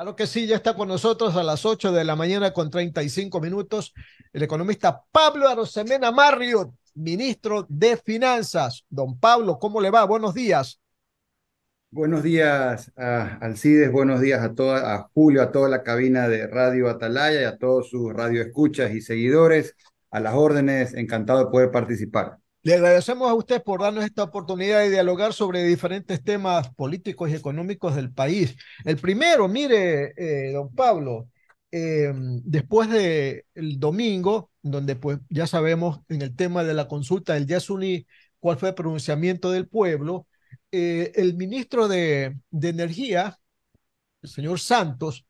Claro que sí, ya está con nosotros a las 8 de la mañana con 35 minutos el economista Pablo Arosemena Marriott, ministro de Finanzas. Don Pablo, ¿cómo le va? Buenos días. Buenos días a Alcides, buenos días a Julio, a toda la cabina de Radio Atalaya y a todos sus radioescuchas y seguidores. A las órdenes, encantado de poder participar. Le agradecemos a usted por darnos esta oportunidad de dialogar sobre diferentes temas políticos y económicos del país. El primero, mire, don Pablo, después del domingo, donde pues ya sabemos en el tema de la consulta del Yasuní cuál fue el pronunciamiento del pueblo, el ministro de Energía, el señor Santos,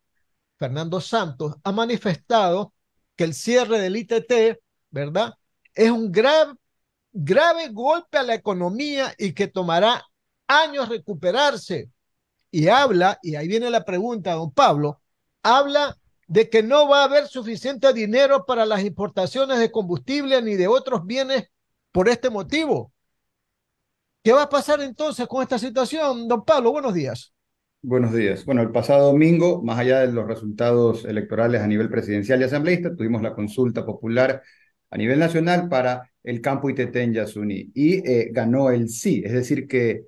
Fernando Santos, ha manifestado que el cierre del ITT, ¿verdad? Es un grave golpe a la economía y que tomará años recuperarse. Y habla, y ahí viene la pregunta, don Pablo, habla de que no va a haber suficiente dinero para las importaciones de combustible ni de otros bienes por este motivo. ¿Qué va a pasar entonces con esta situación, don Pablo? Buenos días. Buenos días. Bueno, el pasado domingo, más allá de los resultados electorales a nivel presidencial y asambleísta, tuvimos la consulta popular a nivel nacional para el campo ITT en Yasuní y ganó el sí, es decir, que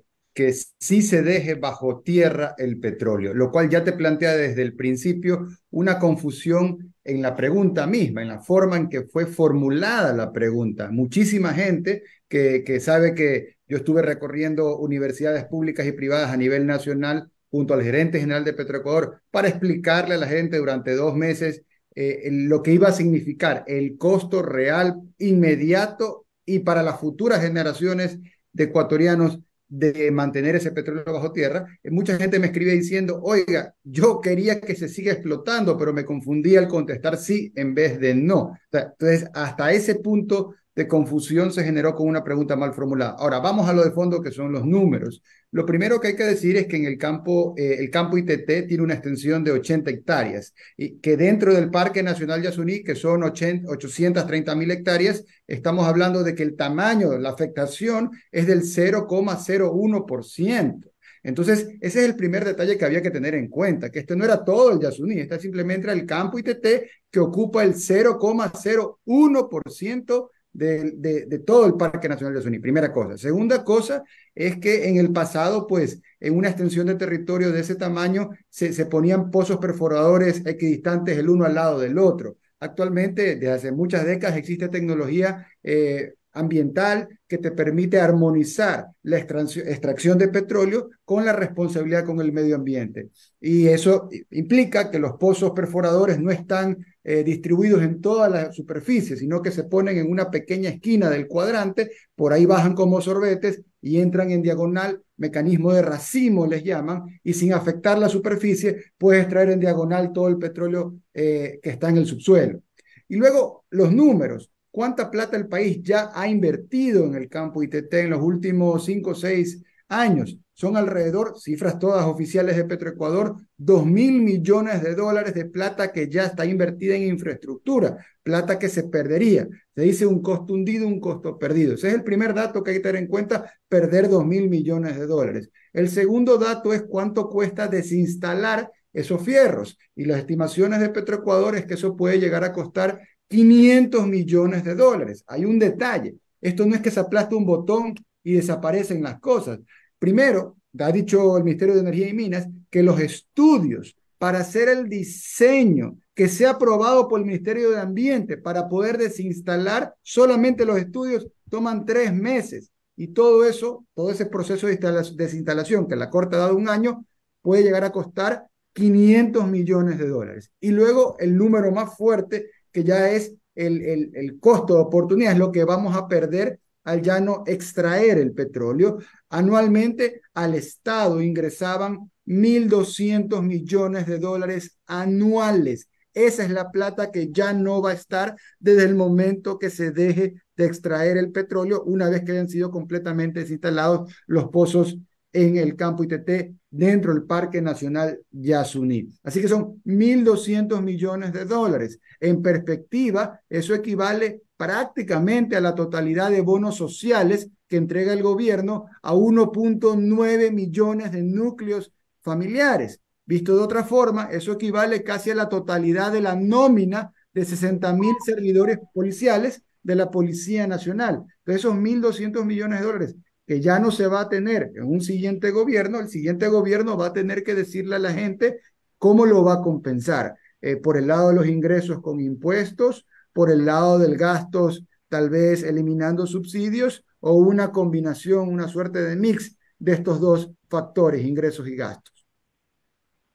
sí se deje bajo tierra el petróleo, lo cual ya te plantea desde el principio una confusión en la pregunta misma, en la forma en que fue formulada la pregunta. Muchísima gente que sabe que yo estuve recorriendo universidades públicas y privadas a nivel nacional junto al gerente general de Petroecuador para explicarle a la gente durante 2 meses lo que iba a significar el costo real inmediato y para las futuras generaciones de ecuatorianos de mantener ese petróleo bajo tierra. Mucha gente me escribe diciendo, oiga, yo quería que se siga explotando, pero me confundí al contestar sí en vez de no. O sea, entonces, hasta ese punto de confusión se generó con una pregunta mal formulada. Ahora, vamos a lo de fondo, que son los números. Lo primero que hay que decir es que en el campo ITT tiene una extensión de 80 hectáreas y que dentro del Parque Nacional Yasuní, que son 830.000 hectáreas, estamos hablando de que el tamaño, la afectación es del 0,01%. Entonces, ese es el primer detalle que había que tener en cuenta, que este no era todo el Yasuní, este simplemente era el campo ITT que ocupa el 0,01% de todo el Parque Nacional de Yasuní. Primera cosa. Segunda cosa es que en el pasado, pues, en una extensión de territorio de ese tamaño, se ponían pozos perforadores equidistantes el uno al lado del otro. Actualmente, desde hace muchas décadas, existe tecnología ambiental que te permite armonizar la extracción de petróleo con la responsabilidad con el medio ambiente. Y eso implica que los pozos perforadores no están distribuidos en toda la superficie, sino que se ponen en una pequeña esquina del cuadrante, por ahí bajan como sorbetes y entran en diagonal, mecanismo de racimo les llaman, y sin afectar la superficie puedes extraer en diagonal todo el petróleo que está en el subsuelo. Y luego los números. ¿Cuánta plata el país ya ha invertido en el campo ITT en los últimos 5 o 6 años? Son alrededor, cifras todas oficiales de Petroecuador, 2.000 millones de dólares de plata que ya está invertida en infraestructura, plata que se perdería. Se dice un costo hundido, un costo perdido. Ese es el primer dato que hay que tener en cuenta, perder 2.000 millones de dólares. El segundo dato es cuánto cuesta desinstalar esos fierros. Y las estimaciones de Petroecuador es que eso puede llegar a costar 500 millones de dólares. Hay un detalle. Esto no es que se aplasta un botón y desaparecen las cosas. Primero, ha dicho el Ministerio de Energía y Minas que los estudios para hacer el diseño que sea aprobado por el Ministerio de Ambiente para poder desinstalar, solamente los estudios toman 3 meses. Y todo eso, todo ese proceso de desinstalación, que la Corte ha dado un año, puede llegar a costar 500 millones de dólares. Y luego el número más fuerte, que ya es el costo de oportunidad, es lo que vamos a perder al ya no extraer el petróleo. Anualmente al Estado ingresaban 1.200 millones de dólares anuales. Esa es la plata que ya no va a estar desde el momento que se deje de extraer el petróleo, una vez que hayan sido completamente desinstalados los pozos en el campo ITT dentro del Parque Nacional Yasuní. Así que son 1.200 millones de dólares. En perspectiva, eso equivale prácticamente a la totalidad de bonos sociales que entrega el gobierno a 1,9 millones de núcleos familiares. Visto de otra forma, eso equivale casi a la totalidad de la nómina de 60.000 servidores policiales de la Policía Nacional. Entonces, esos 1.200 millones de dólares que ya no se va a tener en un siguiente gobierno, el siguiente gobierno va a tener que decirle a la gente cómo lo va a compensar. Por el lado de los ingresos con impuestos, por el lado del gastos, tal vez eliminando subsidios o una combinación, una suerte de mix de estos dos factores, ingresos y gastos.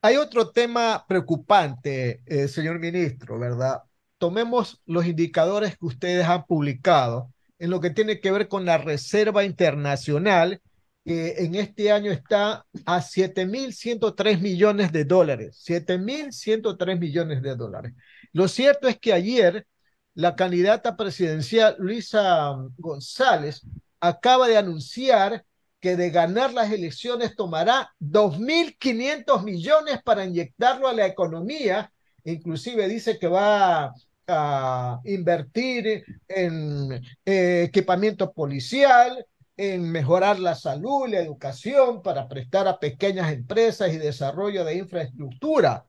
Hay otro tema preocupante, señor ministro, ¿verdad? Tomemos los indicadores que ustedes han publicado en lo que tiene que ver con la Reserva Internacional, que en este año está a 7.103 millones de dólares. 7.103 millones de dólares. Lo cierto es que ayer la candidata presidencial Luisa González acaba de anunciar que de ganar las elecciones tomará 2.500 millones para inyectarlo a la economía. Inclusive dice que va a invertir en equipamiento policial, en mejorar la salud, la educación, para prestar a pequeñas empresas y desarrollo de infraestructura.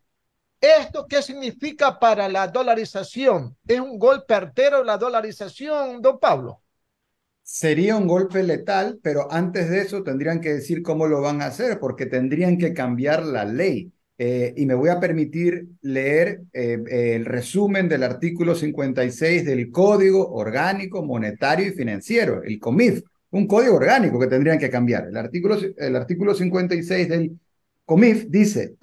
¿Esto qué significa para la dolarización? ¿Es un golpe artero la dolarización, don Pablo? Sería un golpe letal, pero antes de eso tendrían que decir cómo lo van a hacer, porque tendrían que cambiar la ley. Y me voy a permitir leer el resumen del artículo 56 del Código Orgánico Monetario y Financiero, el COMIF, un código orgánico que tendrían que cambiar. El artículo 56 del COMIF dice,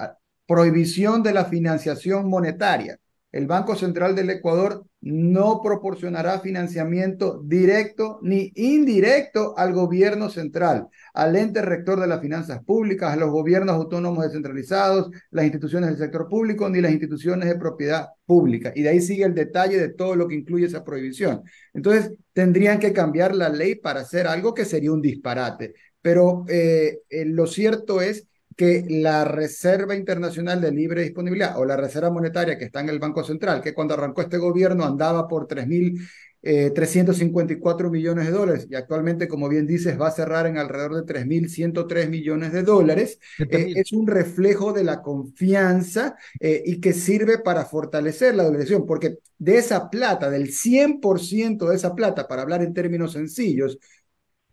prohibición de la financiación monetaria. El Banco Central del Ecuador no proporcionará financiamiento directo ni indirecto al gobierno central, al ente rector de las finanzas públicas, a los gobiernos autónomos descentralizados, las instituciones del sector público, ni las instituciones de propiedad pública. Y de ahí sigue el detalle de todo lo que incluye esa prohibición. Entonces, tendrían que cambiar la ley para hacer algo que sería un disparate. Pero lo cierto es que la Reserva Internacional de Libre Disponibilidad o la Reserva Monetaria que está en el Banco Central, que cuando arrancó este gobierno andaba por 3.354 millones de dólares y actualmente, como bien dices, va a cerrar en alrededor de 3.103 millones de dólares, es un reflejo de la confianza y que sirve para fortalecer la dolarización, porque de esa plata, del 100% de esa plata, para hablar en términos sencillos,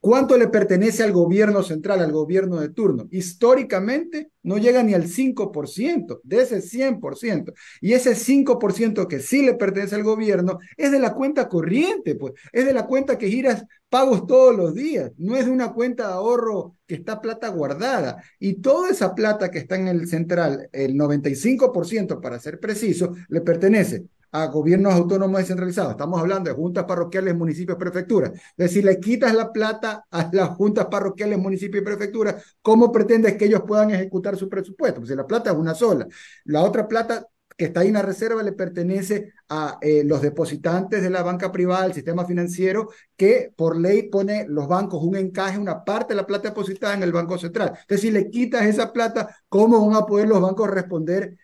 ¿cuánto le pertenece al gobierno central, al gobierno de turno? Históricamente no llega ni al 5% de ese 100%. Y ese 5% que sí le pertenece al gobierno es de la cuenta corriente, pues. Es de la cuenta que giras pagos todos los días. No es de una cuenta de ahorro que está plata guardada. Y toda esa plata que está en el central, el 95% para ser preciso, le pertenece a gobiernos autónomos descentralizados. Estamos hablando de juntas parroquiales, municipios, prefecturas. Es decir, le quitas la plata a las juntas parroquiales, municipios y prefecturas, ¿cómo pretendes que ellos puedan ejecutar su presupuesto? Pues si la plata es una sola. La otra plata que está ahí en la reserva le pertenece a los depositantes de la banca privada, el sistema financiero, que por ley pone los bancos un encaje, una parte de la plata depositada en el Banco Central. Entonces, si le quitas esa plata, ¿cómo van a poder los bancos responder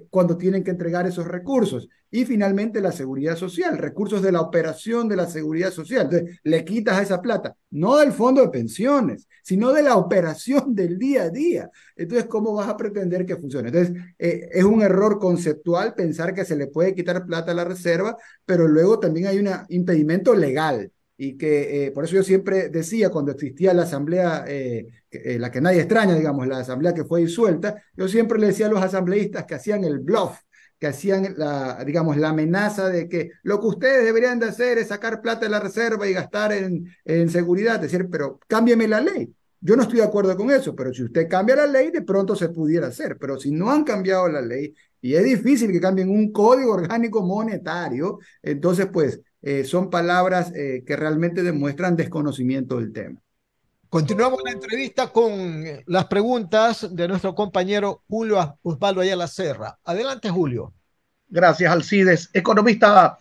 cuando tienen que entregar esos recursos? Y finalmente la seguridad social, recursos de la operación de la seguridad social. Entonces, le quitas esa plata, no del fondo de pensiones, sino de la operación del día a día. Entonces, ¿cómo vas a pretender que funcione? Entonces, es un error conceptual pensar que se le puede quitar plata a la reserva, pero luego también hay un impedimento legal. Y que por eso yo siempre decía, cuando existía la asamblea, la que nadie extraña, digamos, la asamblea que fue disuelta, yo siempre le decía a los asambleístas que hacían el bluff, que hacían digamos, la amenaza de que lo que ustedes deberían de hacer es sacar plata de la reserva y gastar en seguridad, es decir, pero cámbieme la ley. Yo no estoy de acuerdo con eso, pero si usted cambia la ley, de pronto se pudiera hacer. Pero si no han cambiado la ley, y es difícil que cambien un código orgánico monetario, entonces, pues, son palabras que realmente demuestran desconocimiento del tema. Continuamos la entrevista con las preguntas de nuestro compañero Julio Osvaldo Ayala Serra. Adelante, Julio. Gracias, Alcides. Economista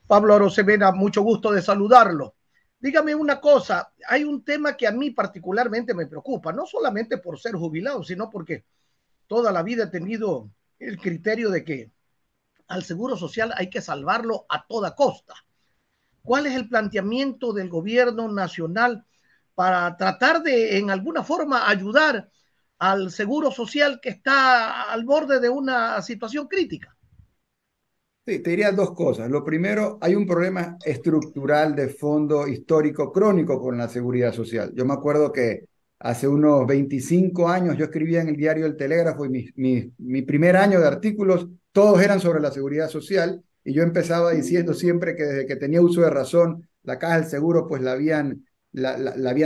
Pablo Arosemena, mucho gusto de saludarlo. Dígame una cosa, hay un tema que a mí particularmente me preocupa, no solamente por ser jubilado, sino porque toda la vida he tenido el criterio de que al Seguro Social hay que salvarlo a toda costa. ¿Cuál es el planteamiento del gobierno nacional para tratar de, en alguna forma, ayudar al seguro social que está al borde de una situación crítica. Sí, te diría dos cosas. Lo primero, hay un problema estructural de fondo histórico crónico con la seguridad social. Yo me acuerdo que hace unos 25 años yo escribía en el diario El Telégrafo y mi primer año de artículos, todos eran sobre la seguridad social y yo empezaba diciendo siempre que desde que tenía uso de razón, la caja del seguro pues la habían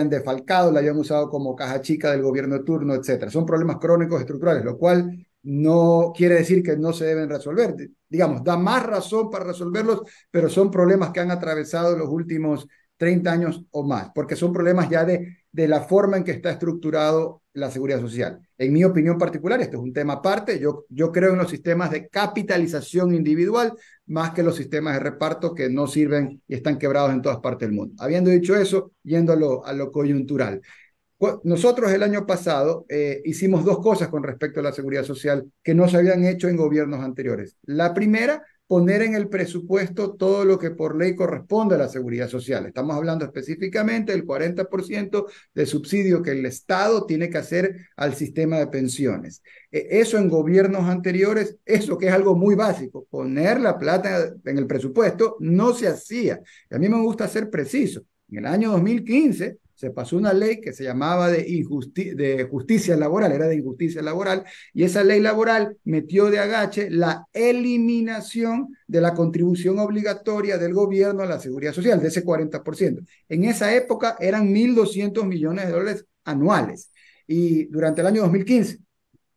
defalcado, la habían usado como caja chica del gobierno de turno, etcétera. Son problemas crónicos estructurales, lo cual no quiere decir que no se deben resolver. Digamos, da más razón para resolverlos, pero son problemas que han atravesado los últimos 30 años o más, porque son problemas ya de la forma en que está estructurado la seguridad social. En mi opinión particular, esto es un tema aparte, yo creo en los sistemas de capitalización individual más que los sistemas de reparto que no sirven y están quebrados en todas partes del mundo. Habiendo dicho eso, yendo a lo coyuntural. Nosotros el año pasado hicimos dos cosas con respecto a la seguridad social que no se habían hecho en gobiernos anteriores. La primera, poner en el presupuesto todo lo que por ley corresponde a la seguridad social. Estamos hablando específicamente del 40% de subsidio que el Estado tiene que hacer al sistema de pensiones. Eso en gobiernos anteriores, eso que es algo muy básico, poner la plata en el presupuesto, no se hacía. Y a mí me gusta ser preciso. En el año 2015 se pasó una ley que se llamaba de justicia laboral, era de injusticia laboral, y esa ley laboral metió de agache la eliminación de la contribución obligatoria del gobierno a la seguridad social, de ese 40%. En esa época eran 1.200 millones de dólares anuales. Y durante el año 2015,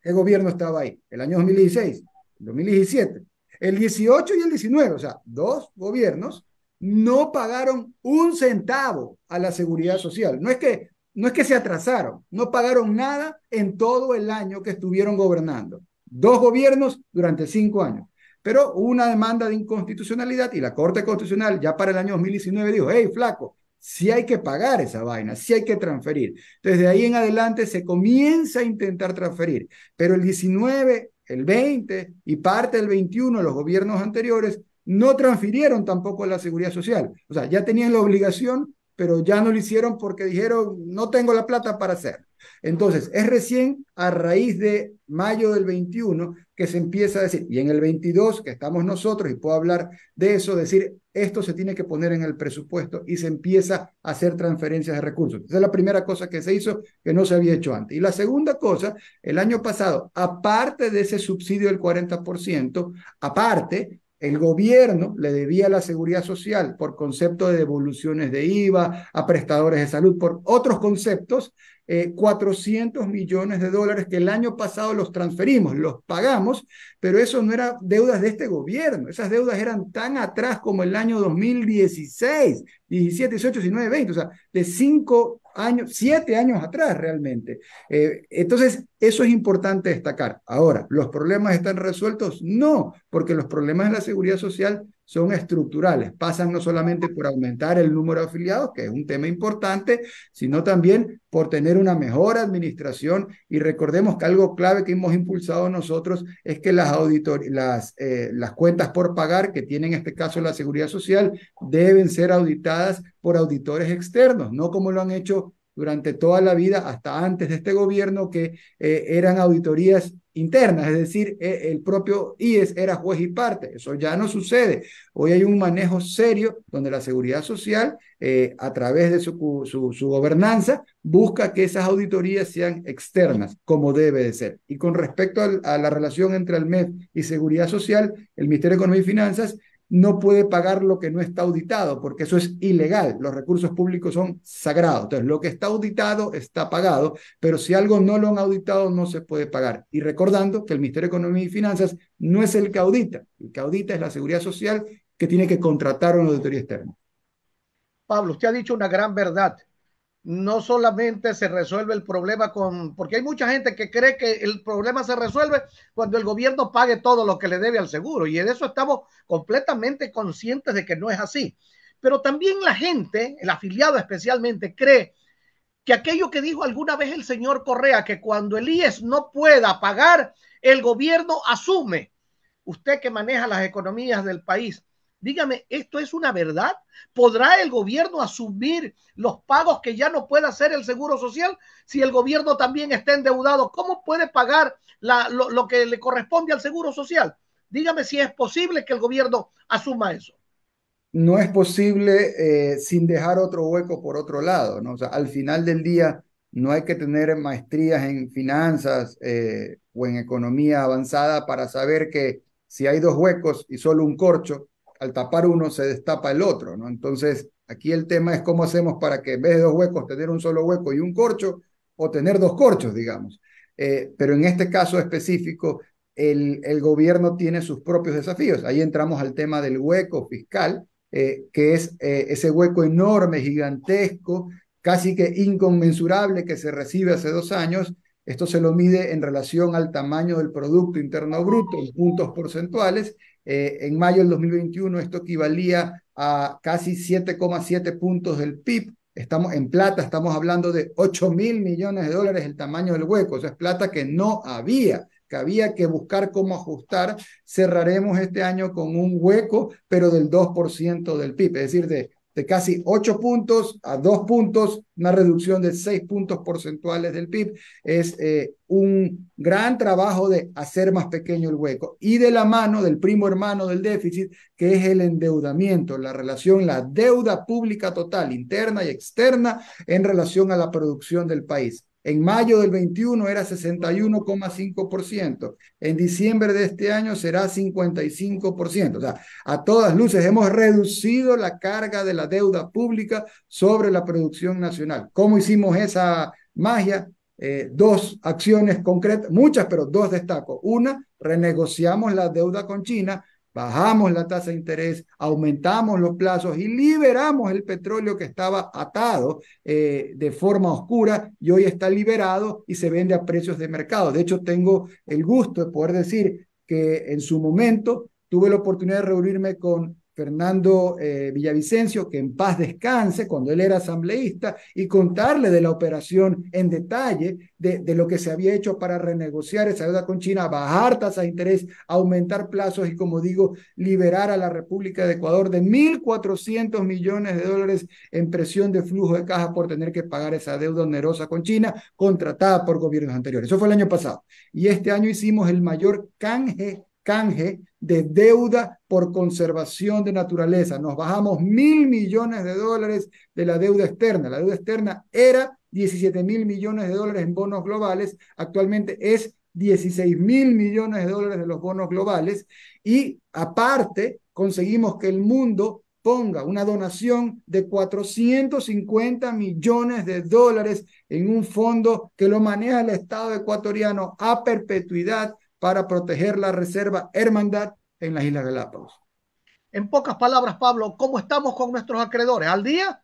¿qué gobierno estaba ahí? El año 2016, 2017, el 18 y el 19, o sea, dos gobiernos no pagaron un centavo a la seguridad social. No es que se atrasaron, no pagaron nada en todo el año que estuvieron gobernando. Dos gobiernos durante 5 años. Pero hubo una demanda de inconstitucionalidad y la Corte Constitucional ya para el año 2019 dijo, hey, flaco, sí hay que pagar esa vaina, sí hay que transferir. Entonces de ahí en adelante se comienza a intentar transferir. Pero el 19, el 20 y parte del 21, los gobiernos anteriores no transfirieron tampoco la seguridad social. O sea, ya tenían la obligación, pero ya no lo hicieron porque dijeron, no tengo la plata para hacerlo. Entonces, es recién a raíz de mayo del 21 que se empieza a decir, y en el 22 que estamos nosotros, y puedo hablar de eso, decir, esto se tiene que poner en el presupuesto y se empieza a hacer transferencias de recursos. Esa es la primera cosa que se hizo que no se había hecho antes. Y la segunda cosa, el año pasado, aparte de ese subsidio del 40%, aparte, el gobierno le debía a la seguridad social por concepto de devoluciones de IVA, a prestadores de salud, por otros conceptos, 400 millones de dólares que el año pasado los transferimos, los pagamos, pero eso no eran deudas de este gobierno, esas deudas eran tan atrás como el año 2016, 17, 18, 19, 20, o sea, de 5 años, 7 años atrás realmente. Entonces, eso es importante destacar. Ahora, ¿los problemas están resueltos? No, porque los problemas de la seguridad social son estructurales, pasan no solamente por aumentar el número de afiliados, que es un tema importante, sino también por tener una mejor administración. Y recordemos que algo clave que hemos impulsado nosotros es que las cuentas por pagar que tiene en este caso la seguridad social deben ser auditadas por auditores externos, no como lo han hecho durante toda la vida, hasta antes de este gobierno, que eran auditorías internas, es decir, el propio IES era juez y parte. Eso ya no sucede. Hoy hay un manejo serio donde la seguridad social, a través de su gobernanza, busca que esas auditorías sean externas, como debe de ser. Y con respecto a la relación entre el MEF y seguridad social, el Ministerio de Economía y Finanzas no puede pagar lo que no está auditado, porque eso es ilegal. Los recursos públicos son sagrados. Entonces, lo que está auditado está pagado, pero si algo no lo han auditado, no se puede pagar. Y recordando que el Ministerio de Economía y Finanzas no es el que audita es la Seguridad Social, que tiene que contratar una auditoría externa. Pablo, usted ha dicho una gran verdad. No solamente se resuelve el problema porque hay mucha gente que cree que el problema se resuelve cuando el gobierno pague todo lo que le debe al seguro, y de eso estamos completamente conscientes de que no es así. Pero también la gente, el afiliado especialmente, cree que aquello que dijo alguna vez el señor Correa, que cuando el IES no pueda pagar, el gobierno asume. Usted que maneja las economías del país, Dígame, ¿esto es una verdad? ¿Podrá el gobierno asumir los pagos que ya no puede hacer el Seguro Social si el gobierno también está endeudado? ¿Cómo puede pagar lo que le corresponde al Seguro Social? Dígame si es posible que el gobierno asuma eso. No es posible sin dejar otro hueco por otro lado, ¿no? O sea, al final del día no hay que tener maestrías en finanzas o en economía avanzada para saber que si hay dos huecos y solo un corcho, al tapar uno se destapa el otro, ¿no? Entonces, aquí el tema es cómo hacemos para que en vez de dos huecos tener un solo hueco y un corcho, o tener dos corchos, digamos. Pero en este caso específico, el gobierno tiene sus propios desafíos. Ahí entramos al tema del hueco fiscal, que es ese hueco enorme, gigantesco, casi que inconmensurable que se recibe hace 2 años. Esto se lo mide en relación al tamaño del Producto Interno Bruto en puntos porcentuales. En mayo del 2021 esto equivalía a casi 7,7 puntos del PIB. Estamos en plata, estamos hablando de 8.000 millones de dólares el tamaño del hueco. O sea, es plata que no había, que había que buscar cómo ajustar. Cerraremos este año con un hueco, pero del 2% del PIB, es decir, de casi 8 puntos a 2 puntos, una reducción de 6 puntos porcentuales del PIB. Es un gran trabajo de hacer más pequeño el hueco y de la mano del primo hermano del déficit, que es el endeudamiento, la relación, la deuda pública total, interna y externa, en relación a la producción del país. En mayo del 21 era 61,5%. En diciembre de este año será 55%. O sea, a todas luces hemos reducido la carga de la deuda pública sobre la producción nacional. ¿Cómo hicimos esa magia? Dos acciones concretas, muchas, pero dos destaco. Una, renegociamos la deuda con China, bajamos la tasa de interés, aumentamos los plazos y liberamos el petróleo que estaba atado de forma oscura y hoy está liberado y se vende a precios de mercado. De hecho, tengo el gusto de poder decir que en su momento tuve la oportunidad de reunirme con Fernando Villavicencio, que en paz descanse, cuando él era asambleísta, y contarle de la operación en detalle, de lo que se había hecho para renegociar esa deuda con China, bajar tasas de interés, aumentar plazos y, como digo, liberar a la República de Ecuador de 1.400 millones de dólares en presión de flujo de caja por tener que pagar esa deuda onerosa con China, contratada por gobiernos anteriores. Eso fue el año pasado. Y este año hicimos el mayor canje de deuda por conservación de naturaleza. Nos bajamos 1.000 millones de dólares de la deuda externa. La deuda externa era 17.000 millones de dólares en bonos globales, actualmente es 16.000 millones de dólares de los bonos globales, y aparte conseguimos que el mundo ponga una donación de 450 millones de dólares en un fondo que lo maneja el Estado ecuatoriano a perpetuidad para proteger la reserva Hermandad en las Islas Galápagos. En pocas palabras, Pablo, ¿cómo estamos con nuestros acreedores? ¿Al día?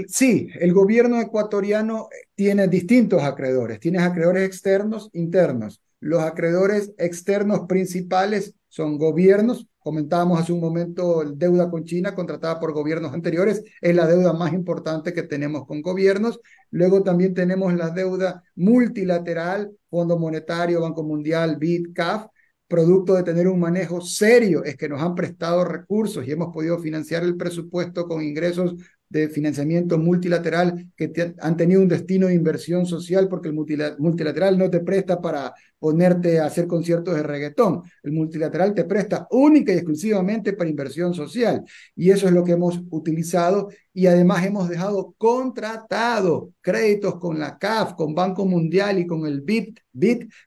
Sí, el gobierno ecuatoriano tiene distintos acreedores. Tienes acreedores externos, internos. Los acreedores externos principales son gobiernos. Comentábamos hace un momento deuda con China contratada por gobiernos anteriores. Es la deuda más importante que tenemos con gobiernos. Luego también tenemos la deuda multilateral, Fondo Monetario, Banco Mundial, BID, CAF. Producto de tener un manejo serio, es que nos han prestado recursos y hemos podido financiar el presupuesto con ingresos de financiamiento multilateral que han tenido un destino de inversión social, porque el multilateral no te presta para ponerte a hacer conciertos de reggaetón. El multilateral te presta única y exclusivamente para inversión social. Y eso es lo que hemos utilizado. Y además hemos dejado contratado créditos con la CAF, con Banco Mundial y con el BID,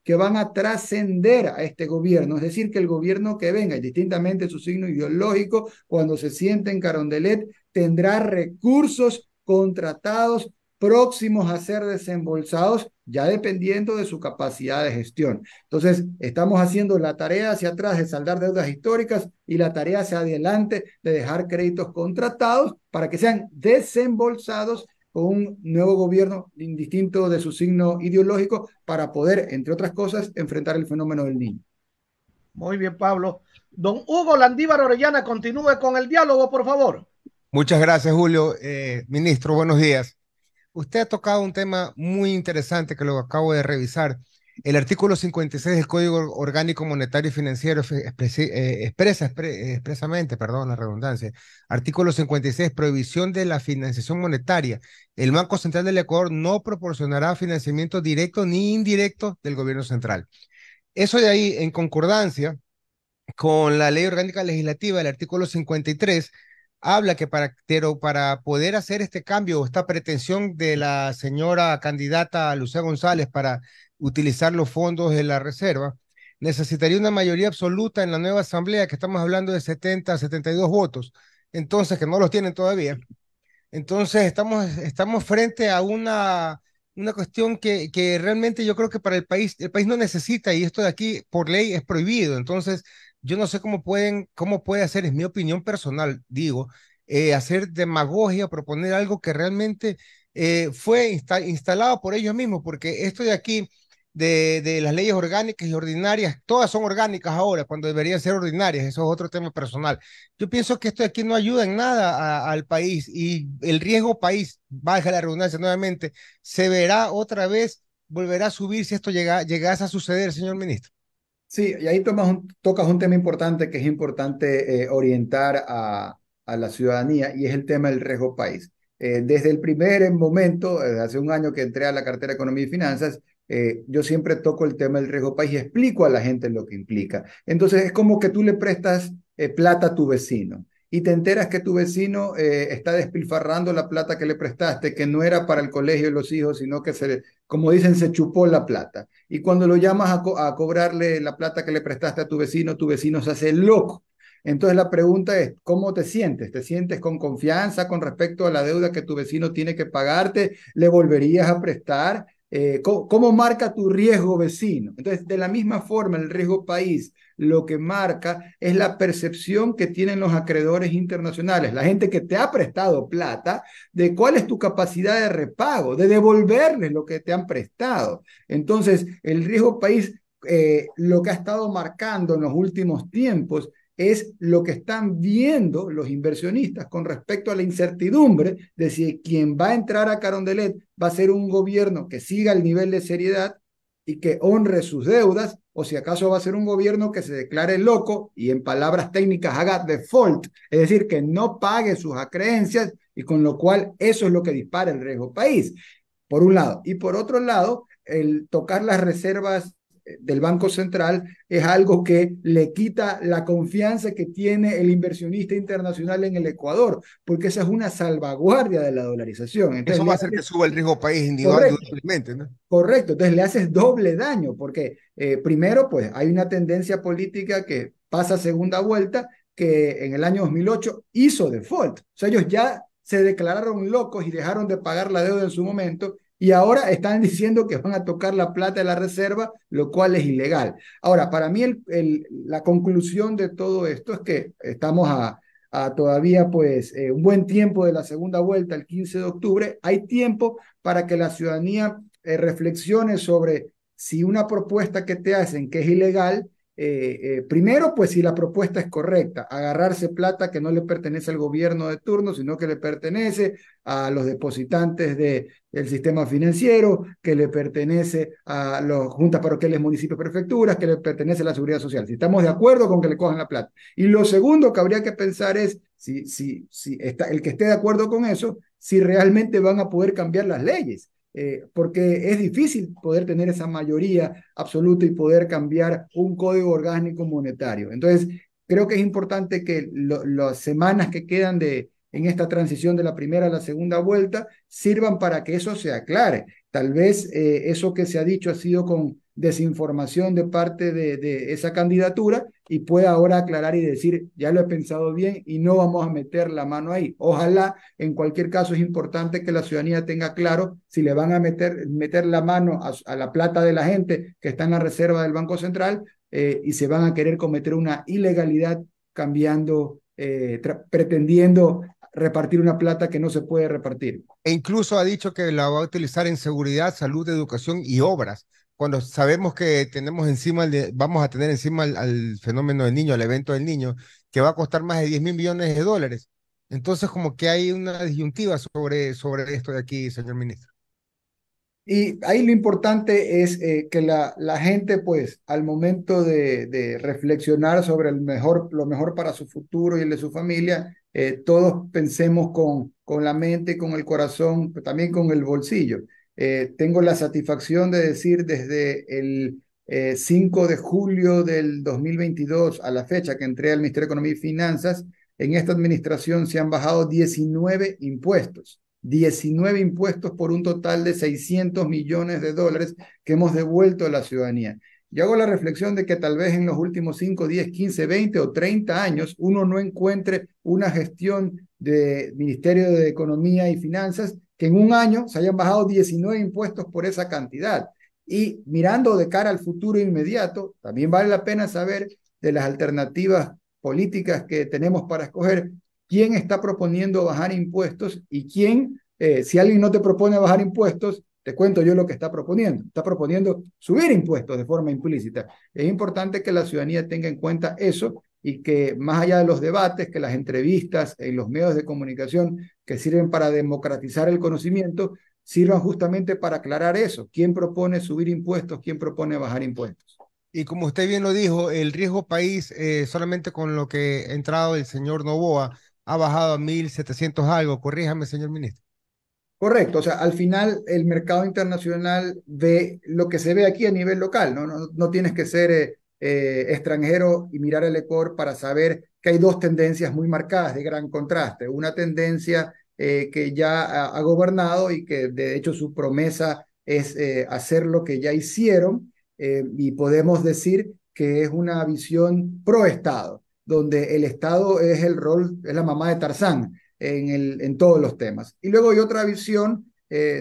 que van a trascender a este gobierno. Es decir, que el gobierno que venga, y distintamente su signo ideológico, cuando se siente en Carondelet, tendrá recursos contratados próximos a ser desembolsados, ya dependiendo de su capacidad de gestión. Entonces, estamos haciendo la tarea hacia atrás de saldar deudas históricas y la tarea hacia adelante de dejar créditos contratados para que sean desembolsados con un nuevo gobierno indistinto de su signo ideológico, para poder, entre otras cosas, enfrentar el fenómeno del niño. Muy bien, Pablo. Don Hugo Landívar Orellana, continúe con el diálogo, por favor. Muchas gracias, Julio. Ministro, buenos días. Usted ha tocado un tema muy interesante que lo acabo de revisar, El artículo 56 del Código Orgánico Monetario y Financiero expresamente, perdón, la redundancia, artículo 56, prohibición de la financiación monetaria. El Banco Central del Ecuador no proporcionará financiamiento directo ni indirecto del gobierno central. Eso de ahí, en concordancia con la Ley Orgánica Legislativa, el artículo 53, habla que pero para poder hacer este cambio o esta pretensión de la señora candidata Lucía González para utilizar los fondos de la reserva, necesitaría una mayoría absoluta en la nueva asamblea, que estamos hablando de 70 a 72 votos, entonces que no los tienen todavía. Entonces estamos frente a una cuestión que realmente yo creo que para el país no necesita, y esto de aquí por ley es prohibido. Entonces yo no sé cómo puede hacer, es mi opinión personal, digo, hacer demagogia, proponer algo que realmente fue instalado por ellos mismos, porque esto de aquí, de las leyes orgánicas y ordinarias, todas son orgánicas ahora, cuando deberían ser ordinarias, eso es otro tema personal. Yo pienso que esto de aquí no ayuda en nada al país, y el riesgo país, valga la redundancia nuevamente, se verá otra vez, volverá a subir si esto llegase a suceder, señor ministro. Sí, y ahí tocas un tema importante que es importante orientar a la ciudadanía, y es el tema del riesgo país. Desde el primer momento, hace un año que entré a la cartera de Economía y Finanzas, yo siempre toco el tema del riesgo país y explico a la gente lo que implica. Entonces es como que tú le prestas plata a tu vecino y te enteras que tu vecino está despilfarrando la plata que le prestaste, que no era para el colegio de los hijos, sino que como dicen, se chupó la plata. Y cuando lo llamas a cobrarle la plata que le prestaste a tu vecino se hace loco. Entonces la pregunta es, ¿cómo te sientes? ¿Te sientes con confianza con respecto a la deuda que tu vecino tiene que pagarte? ¿Le volverías a prestar? ¿Cómo marca tu riesgo vecino? Entonces, de la misma forma, el riesgo país lo que marca es la percepción que tienen los acreedores internacionales, la gente que te ha prestado plata, de cuál es tu capacidad de repago, de devolverles lo que te han prestado. Entonces, el riesgo país, lo que ha estado marcando en los últimos tiempos es lo que están viendo los inversionistas con respecto a la incertidumbre de si quien va a entrar a Carondelet va a ser un gobierno que siga el nivel de seriedad y que honre sus deudas, o si acaso va a ser un gobierno que se declare loco y en palabras técnicas haga default, es decir, que no pague sus acreencias, y con lo cual eso es lo que dispara el riesgo país, por un lado. Y por otro lado, el tocar las reservas del Banco Central es algo que le quita la confianza que tiene el inversionista internacional en el Ecuador, porque esa es una salvaguardia de la dolarización. Entonces, Eso va a hacer que suba el riesgo país correcto, indudablemente, ¿no? correcto. Entonces le haces doble daño, porque primero, pues hay una tendencia política que pasa a segunda vuelta, que en el año 2008 hizo default. O sea, ellos ya se declararon locos y dejaron de pagar la deuda en su momento, y ahora están diciendo que van a tocar la plata de la reserva, lo cual es ilegal. Ahora, para mí la conclusión de todo esto es que estamos a todavía pues un buen tiempo de la segunda vuelta, el 15 de octubre. Hay tiempo para que la ciudadanía reflexione sobre si una propuesta que te hacen que es ilegal, primero, pues si la propuesta es correcta, agarrarse plata que no le pertenece al gobierno de turno, sino que le pertenece a los depositantes del sistema financiero, que le pertenece a las juntas parroquiales, municipios, prefecturas, que le pertenece a la seguridad social. Si estamos de acuerdo con que le cojan la plata. Y lo segundo que habría que pensar es, si está, el que esté de acuerdo con eso, si realmente van a poder cambiar las leyes. Porque es difícil poder tener esa mayoría absoluta y poder cambiar un código orgánico monetario. Entonces, creo que es importante que las semanas que quedan en esta transición de la primera a la segunda vuelta sirvan para que eso se aclare. Tal vez eso que se ha dicho ha sido con desinformación de parte de esa candidatura, y pueda ahora aclarar y decir, ya lo he pensado bien y no vamos a meter la mano ahí. Ojalá, en cualquier caso, es importante que la ciudadanía tenga claro si le van a meter la mano a la plata de la gente que está en la reserva del Banco Central, y se van a querer cometer una ilegalidad cambiando, pretendiendo repartir una plata que no se puede repartir. E incluso ha dicho que la va a utilizar en seguridad, salud, educación y obras, cuando sabemos que vamos a tener encima al fenómeno del niño, al evento del niño, que va a costar más de 10.000 millones de dólares. Entonces, como que hay una disyuntiva sobre esto de aquí, señor ministro. Y ahí lo importante es que la gente, pues, al momento de reflexionar sobre lo mejor para su futuro y el de su familia, todos pensemos con la mente, con el corazón, pero también con el bolsillo. Tengo la satisfacción de decir desde el 5 de julio del 2022 a la fecha que entré al Ministerio de Economía y Finanzas, en esta administración se han bajado 19 impuestos. 19 impuestos por un total de 600 millones de dólares que hemos devuelto a la ciudadanía. Yo hago la reflexión de que tal vez en los últimos 5, 10, 15, 20 o 30 años uno no encuentre una gestión de Ministerio de Economía y Finanzas que en un año se hayan bajado 19 impuestos por esa cantidad. Y mirando de cara al futuro inmediato, también vale la pena saber de las alternativas políticas que tenemos para escoger quién está proponiendo bajar impuestos y quién, si alguien no te propone bajar impuestos, te cuento yo lo que está proponiendo. Está proponiendo subir impuestos de forma implícita. Es importante que la ciudadanía tenga en cuenta eso y que más allá de los debates, que las entrevistas en los medios de comunicación que sirven para democratizar el conocimiento, sirvan justamente para aclarar eso. ¿Quién propone subir impuestos? ¿Quién propone bajar impuestos? Y como usted bien lo dijo, el riesgo país, solamente con lo que ha entrado el señor Noboa, ha bajado a 1.700 algo. Corríjame, señor ministro. Correcto, o sea, al final el mercado internacional ve lo que se ve aquí a nivel local, no tienes que ser extranjero y mirar el Ecuador para saber que hay dos tendencias muy marcadas de gran contraste. Una tendencia que ya ha gobernado y que de hecho su promesa es hacer lo que ya hicieron y podemos decir que es una visión pro Estado, donde el Estado es el rol, es la mamá de Tarzán en todos los temas. Y luego hay otra visión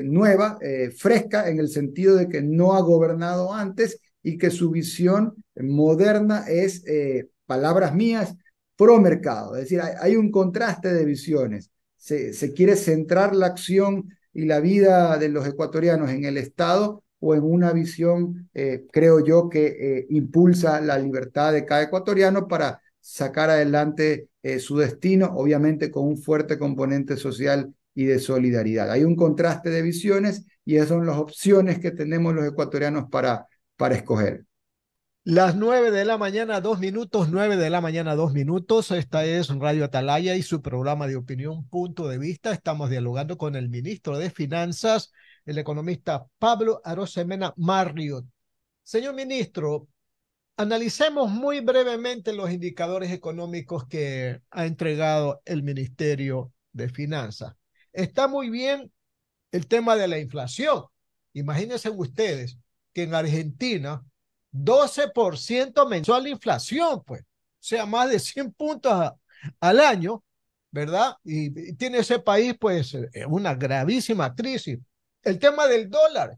nueva, fresca, en el sentido de que no ha gobernado antes y que su visión moderna es, palabras mías, pro mercado. Es decir, hay un contraste de visiones. Se quiere centrar la acción y la vida de los ecuatorianos en el Estado o en una visión, creo yo, que impulsa la libertad de cada ecuatoriano para sacar adelante su destino, obviamente con un fuerte componente social y de solidaridad. Hay un contraste de visiones y esas son las opciones que tenemos los ecuatorianos para escoger. Las 9 de la mañana, 2 minutos, 9 de la mañana, 2 minutos. Esta es Radio Atalaya y su programa de opinión, punto de vista. Estamos dialogando con el ministro de Finanzas, el economista Pablo Arosemena Marriott. Señor ministro, analicemos muy brevemente los indicadores económicos que ha entregado el Ministerio de Finanzas. Está muy bien el tema de la inflación. Imagínense ustedes que en Argentina 12% mensual de inflación, pues, o sea, más de 100 puntos al año, ¿verdad? Y tiene ese país, pues, una gravísima crisis. El tema del dólar.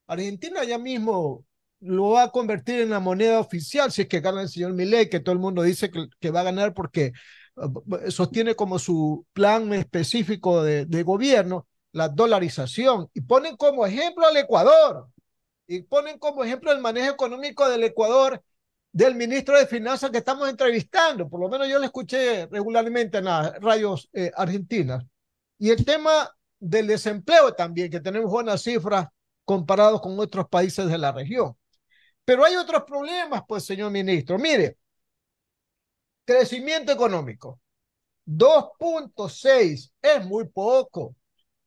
Argentina ya mismo lo va a convertir en la moneda oficial si es que gana el señor Milei, que todo el mundo dice que va a ganar porque sostiene como su plan específico de gobierno la dolarización y ponen como ejemplo al Ecuador y ponen como ejemplo el manejo económico del Ecuador del ministro de Finanzas que estamos entrevistando, por lo menos yo lo escuché regularmente en las radios argentinas. Y el tema del desempleo también, que tenemos buenas cifras comparados con otros países de la región. Pero hay otros problemas, pues, señor ministro. Mire, crecimiento económico, 2.6 es muy poco.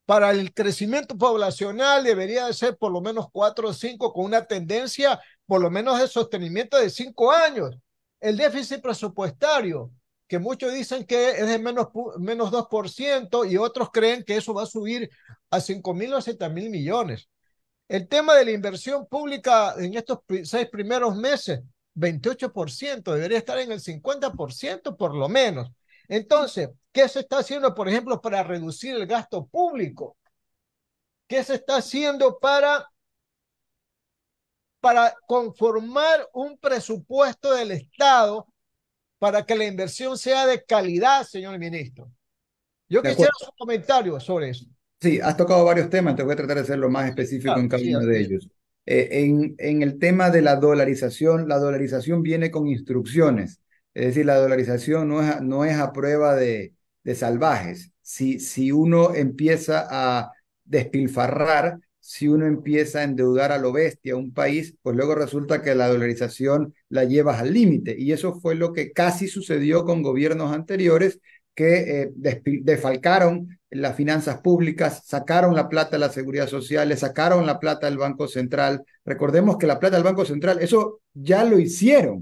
Para el crecimiento poblacional debería de ser por lo menos 4 o 5 con una tendencia por lo menos de sostenimiento de 5 años. El déficit presupuestario, que muchos dicen que es de menos 2% y otros creen que eso va a subir a 5.000 o 7.000 millones. El tema de la inversión pública en estos 6 primeros meses, 28%, debería estar en el 50% por lo menos. Entonces, ¿qué se está haciendo, por ejemplo, para reducir el gasto público? ¿Qué se está haciendo para conformar un presupuesto del Estado para que la inversión sea de calidad, señor ministro? Yo De quisiera acuerdo. su comentario sobre eso. Sí, has tocado varios temas, te voy a tratar de ser lo más específico en Claro, cada sí, uno de así es. ellos. En el tema de la dolarización viene con instrucciones, es decir, la dolarización no es a prueba de salvajes. Si uno empieza a despilfarrar, si uno empieza a endeudar a lo bestia a un país, pues luego resulta que la dolarización la llevas al límite. Y eso fue lo que casi sucedió con gobiernos anteriores que defalcaron las finanzas públicas, sacaron la plata de la seguridad social, le sacaron la plata del Banco Central. Recordemos que la plata del Banco Central, eso ya lo hicieron.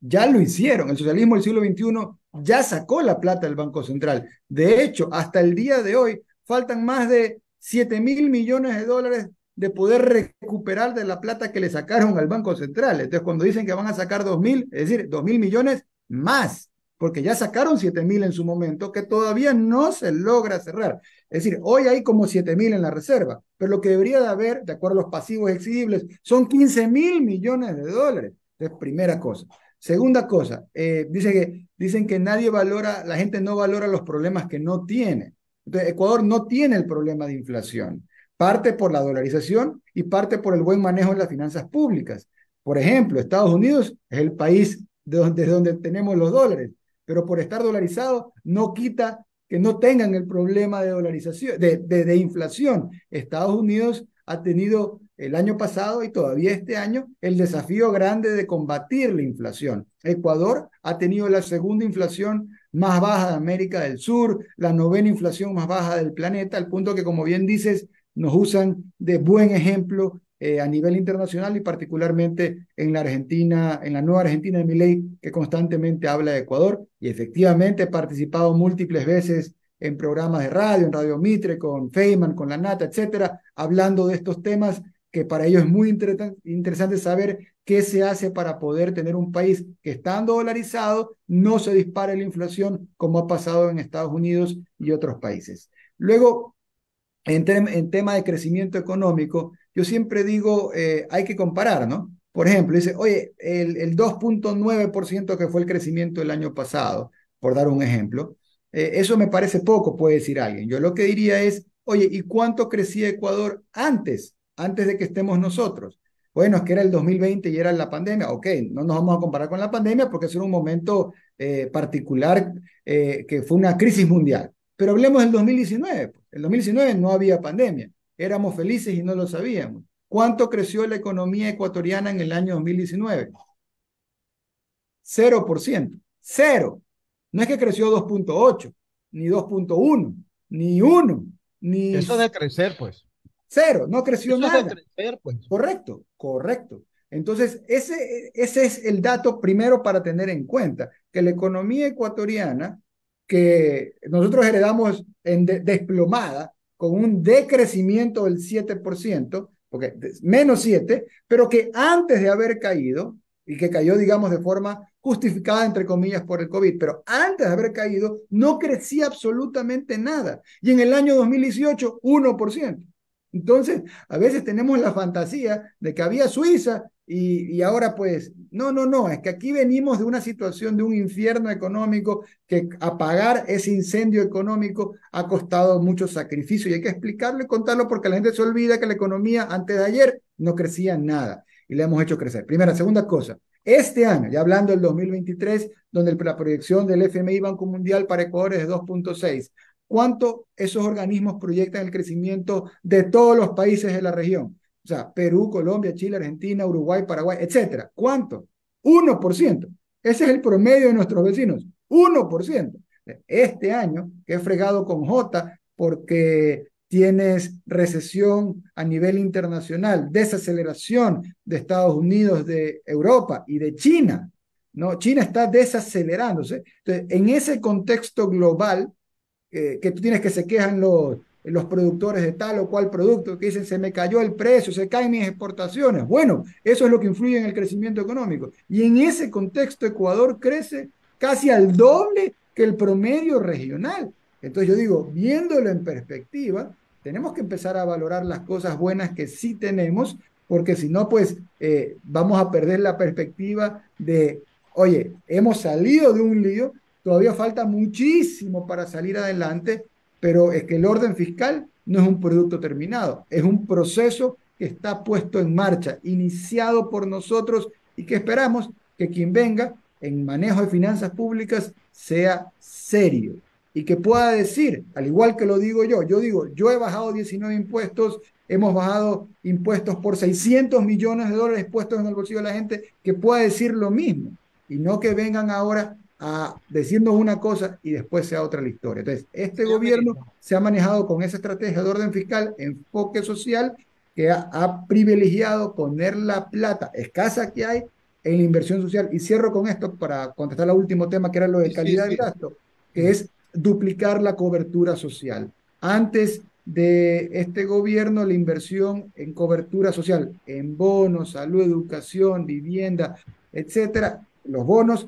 Ya lo hicieron. El socialismo del siglo XXI ya sacó la plata del Banco Central. De hecho, hasta el día de hoy, faltan más de 7.000 millones de dólares de poder recuperar de la plata que le sacaron al Banco Central. Entonces, cuando dicen que van a sacar 2.000, es decir, 2.000 millones más, porque ya sacaron 7.000 en su momento, que todavía no se logra cerrar. Es decir, hoy hay como 7.000 en la reserva, pero lo que debería de haber, de acuerdo a los pasivos exigibles, son 15.000 millones de dólares. Es primera cosa. Segunda cosa, dicen que nadie valora, la gente no valora los problemas que no tiene. Entonces, Ecuador no tiene el problema de inflación, parte por la dolarización y parte por el buen manejo de las finanzas públicas. Por ejemplo, Estados Unidos es el país de donde tenemos los dólares, pero por estar dolarizado no quita que no tengan el problema de dolarización, de inflación. Estados Unidos ha tenido el año pasado y todavía este año el desafío grande de combatir la inflación. Ecuador ha tenido la segunda inflación más baja de América del Sur, la novena inflación más baja del planeta, al punto que, como bien dices, nos usan de buen ejemplo a nivel internacional y particularmente en la Argentina, en la nueva Argentina de Milei, que constantemente habla de Ecuador, y efectivamente he participado múltiples veces en programas de radio, en Radio Mitre, con Feynman, con La Nata, etcétera, hablando de estos temas que para ellos es muy interesante saber qué se hace para poder tener un país que, estando dolarizado, no se dispare la inflación como ha pasado en Estados Unidos y otros países. Luego, en tema de crecimiento económico, yo siempre digo, hay que comparar, ¿no? Por ejemplo, dice, oye, el 2.9% que fue el crecimiento del año pasado, por dar un ejemplo, eso me parece poco, puede decir alguien. Yo lo que diría es, oye, ¿y cuánto crecía Ecuador antes de que estemos nosotros? Bueno, es que era el 2020 y era la pandemia. Ok, no nos vamos a comparar con la pandemia porque es un momento particular que fue una crisis mundial. Pero hablemos del 2019. El 2019 no había pandemia. Éramos felices y no lo sabíamos. ¿Cuánto creció la economía ecuatoriana en el año 2019? 0%. Cero. No es que creció 2.8, ni 2.1, ni 1, ni Eso de crecer, pues. cero. No creció Eso es de nada. crecer, pues. Correcto, correcto. Entonces, ese es el dato primero para tener en cuenta, que la economía ecuatoriana, que nosotros heredamos desplomada, con un decrecimiento del 7%, porque menos 7, pero que antes de haber caído, y que cayó, digamos, de forma justificada, entre comillas, por el COVID, pero antes de haber caído, no crecía absolutamente nada. Y en el año 2018, 1%. Entonces, a veces tenemos la fantasía de que había Suiza y ahora pues, no, es que aquí venimos de una situación de un infierno económico que apagar ese incendio económico ha costado mucho sacrificio y hay que explicarlo y contarlo porque la gente se olvida que la economía antes de ayer no crecía nada y la hemos hecho crecer. Primera, segunda cosa, este año, ya hablando del 2023, donde la proyección del FMI Banco Mundial para Ecuador es de 2.6, ¿cuánto esos organismos proyectan el crecimiento de todos los países de la región? O sea, Perú, Colombia, Chile, Argentina, Uruguay, Paraguay, etcétera. ¿Cuánto? 1%. Ese es el promedio de nuestros vecinos. 1%. Este año, que he fregado con J, porque tienes recesión a nivel internacional, desaceleración de Estados Unidos, de Europa y de China, ¿no? China está desacelerándose. Entonces, en ese contexto global, que tú tienes que se quejan los productores de tal o cual producto, que dicen se me cayó el precio, se caen mis exportaciones. Bueno, eso es lo que influye en el crecimiento económico. Y en ese contexto Ecuador crece casi al doble que el promedio regional. Entonces yo digo, viéndolo en perspectiva, tenemos que empezar a valorar las cosas buenas que sí tenemos, porque si no, pues vamos a perder la perspectiva de, oye, hemos salido de un lío, todavía falta muchísimo para salir adelante, pero es que el orden fiscal no es un producto terminado, es un proceso que está puesto en marcha, iniciado por nosotros y que esperamos que quien venga en manejo de finanzas públicas sea serio, y que pueda decir, al igual que lo digo yo digo, yo he bajado 19 impuestos, hemos bajado impuestos por 600 millones de dólares puestos en el bolsillo de la gente, que pueda decir lo mismo y no que vengan ahora a decirnos una cosa y después sea otra la historia. Entonces, este gobierno se ha manejado con esa estrategia de orden fiscal, enfoque social, que ha privilegiado poner la plata escasa que hay en la inversión social. Y cierro con esto para contestar el último tema, que era lo de calidad del gasto, que es duplicar la cobertura social. Antes de este gobierno, la inversión en cobertura social, en bonos, salud, educación, vivienda, etcétera, los bonos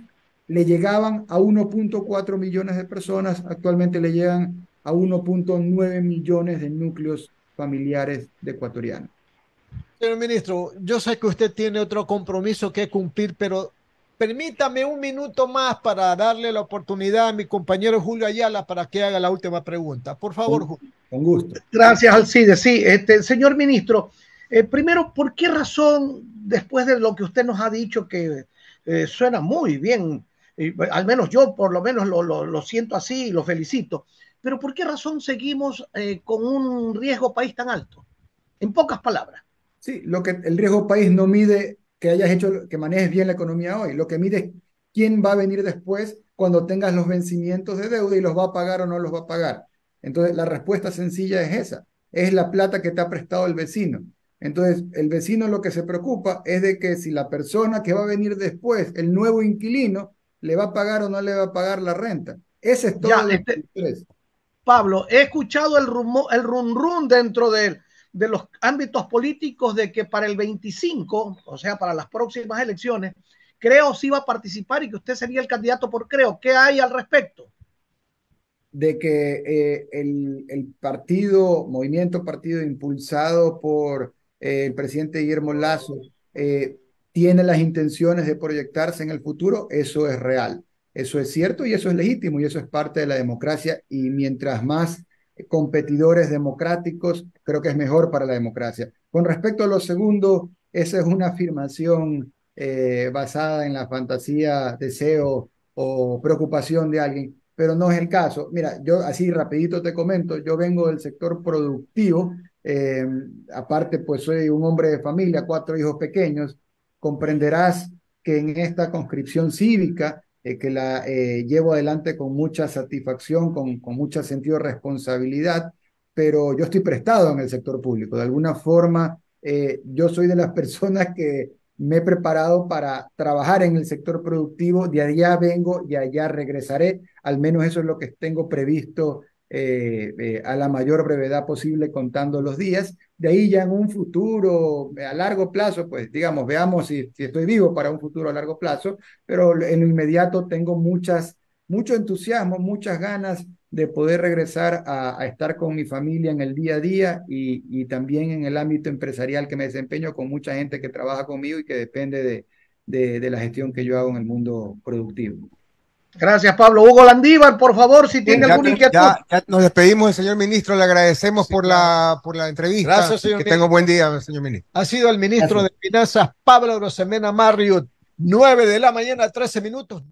le llegaban a 1.4 millones de personas, actualmente le llegan a 1.9 millones de núcleos familiares de ecuatorianos. Señor ministro, yo sé que usted tiene otro compromiso que cumplir, pero permítame un minuto más para darle la oportunidad a mi compañero Julio Ayala para que haga la última pregunta. Por favor, Julio. Con gusto. Gracias, Alcides. Sí, señor ministro, primero, ¿por qué razón, después de lo que usted nos ha dicho, que suena muy bien, al menos yo por lo menos lo siento así y lo felicito, pero ¿por qué razón seguimos con un riesgo país tan alto? En pocas palabras. Sí, el riesgo país no mide que hayas hecho, que manejes bien la economía hoy, lo que mide es quién va a venir después cuando tengas los vencimientos de deuda y los va a pagar o no los va a pagar. Entonces, la respuesta sencilla es esa, es la plata que te ha prestado el vecino. Entonces, el vecino lo que se preocupa es de que si la persona que va a venir después, el nuevo inquilino, le va a pagar o no le va a pagar la renta. Ese es todo el estrés. Pablo, he escuchado el rum rum dentro de los ámbitos políticos de que para el 25, o sea, para las próximas elecciones, Creo sí va a participar y que usted sería el candidato por Creo. ¿Qué hay al respecto? De que el movimiento partido impulsado por el presidente Guillermo Lasso tiene las intenciones de proyectarse en el futuro, eso es real, eso es cierto y eso es legítimo y eso es parte de la democracia y mientras más competidores democráticos, creo que es mejor para la democracia. Con respecto a lo segundo, esa es una afirmación basada en la fantasía, deseo o preocupación de alguien, pero no es el caso. Mira, yo así rapidito te comento, yo vengo del sector productivo, aparte pues soy un hombre de familia, 4 hijos pequeños, comprenderás que en esta conscripción cívica, que la llevo adelante con mucha satisfacción, con mucho sentido de responsabilidad, pero yo estoy prestado en el sector público. De alguna forma, yo soy de las personas que me he preparado para trabajar en el sector productivo, de allá vengo y allá regresaré, al menos eso es lo que tengo previsto a la mayor brevedad posible contando los días. De ahí ya en un futuro a largo plazo, pues digamos, veamos si estoy vivo para un futuro a largo plazo, pero en lo inmediato tengo mucho entusiasmo, muchas ganas de poder regresar a estar con mi familia en el día a día y también en el ámbito empresarial que me desempeño con mucha gente que trabaja conmigo y que depende de la gestión que yo hago en el mundo productivo. Gracias, Pablo. Hugo Landívar, por favor, si tiene alguna inquietud. Ya nos despedimos del señor ministro, le agradecemos por la entrevista. Gracias, señor ministro. Tenga un buen día, señor ministro. Ha sido el ministro de Finanzas, Pablo Arosemena Marriott, 9 de la mañana, 13 minutos.